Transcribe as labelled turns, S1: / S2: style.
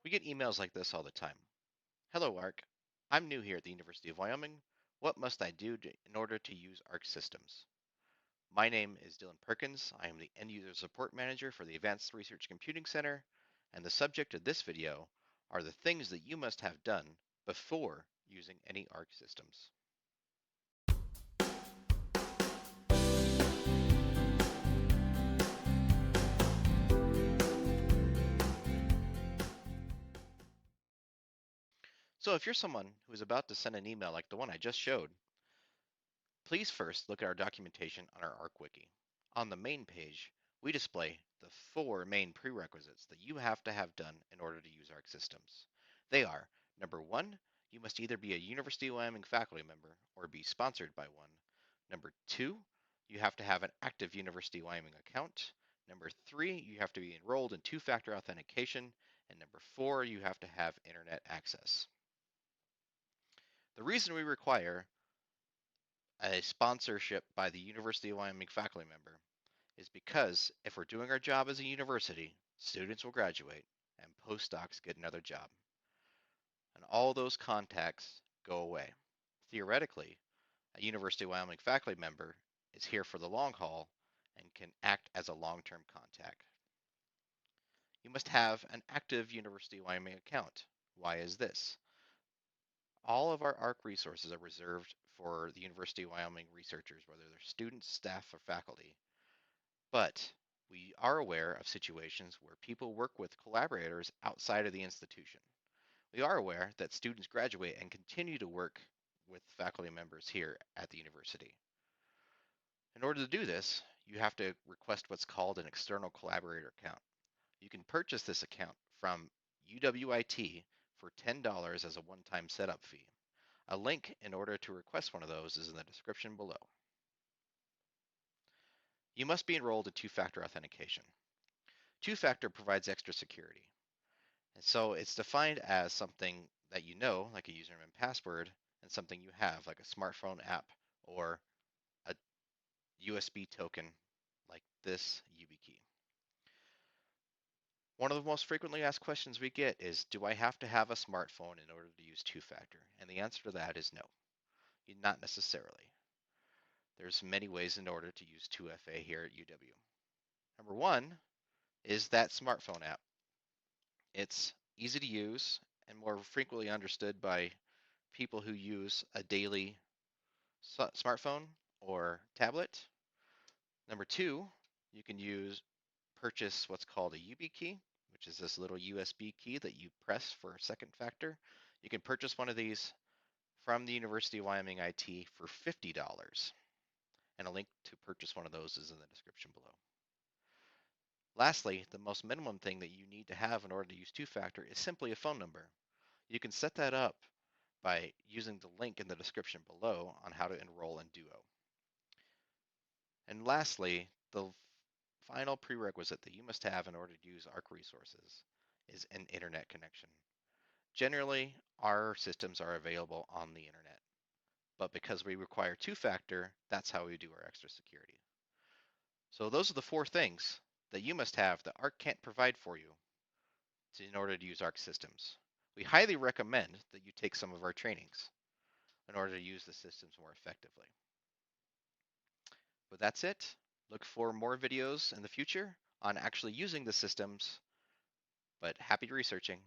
S1: We get emails like this all the time. Hello, ARC. I'm new here at the University of Wyoming. What must I do in order to use ARC systems? My name is Dylan Perkins. I am the End User Support Manager for the Advanced Research Computing Center, and the subject of this video are the things that you must have done before using any ARC systems. So if you're someone who is about to send an email like the one I just showed, please first look at our documentation on our ARC Wiki. On the main page, we display the 4 main prerequisites that you have to have done in order to use ARC systems. They are, number 1, you must either be a University of Wyoming faculty member or be sponsored by one. Number 2, you have to have an active University of Wyoming account. Number 3, you have to be enrolled in two-factor authentication. And number 4, you have to have internet access. The reason we require a sponsorship by the University of Wyoming faculty member is because if we're doing our job as a university, students will graduate and postdocs get another job. And all those contacts go away. Theoretically, a University of Wyoming faculty member is here for the long haul and can act as a long-term contact. You must have an active University of Wyoming account. Why is this? All of our ARC resources are reserved for the University of Wyoming researchers, whether they're students, staff, or faculty. But we are aware of situations where people work with collaborators outside of the institution. We are aware that students graduate and continue to work with faculty members here at the university. In order to do this, you have to request what's called an external collaborator account. You can purchase this account from UWyo for $10 as a one-time setup fee. A link in order to request one of those is in the description below. You must be enrolled in two-factor authentication. Two-factor provides extra security. And so it's defined as something that you know, like a username and password, and something you have, like a smartphone app or a USB token like this YubiKey. One of the most frequently asked questions we get is, do I have to have a smartphone in order to use two-factor? And the answer to that is no, not necessarily. There's many ways in order to use 2FA here at UW. Number one is that smartphone app. It's easy to use and more frequently understood by people who use a daily smartphone or tablet. Number two, you can purchase what's called a YubiKey, which is this little USB key that you press for second factor. You can purchase one of these from the University of Wyoming IT for $50, and a link to purchase one of those is in the description below. Lastly, the most minimum thing that you need to have in order to use two-factor is simply a phone number. You can set that up by using the link in the description below on how to enroll in Duo. And lastly, the final prerequisite that you must have in order to use ARC resources is an internet connection. Generally, our systems are available on the internet, but because we require two-factor, that's how we do our extra security. So those are the 4 things that you must have that ARC can't provide for you in order to use ARC systems. We highly recommend that you take some of our trainings in order to use the systems more effectively. But that's it. Look for more videos in the future on actually using the systems, but happy researching.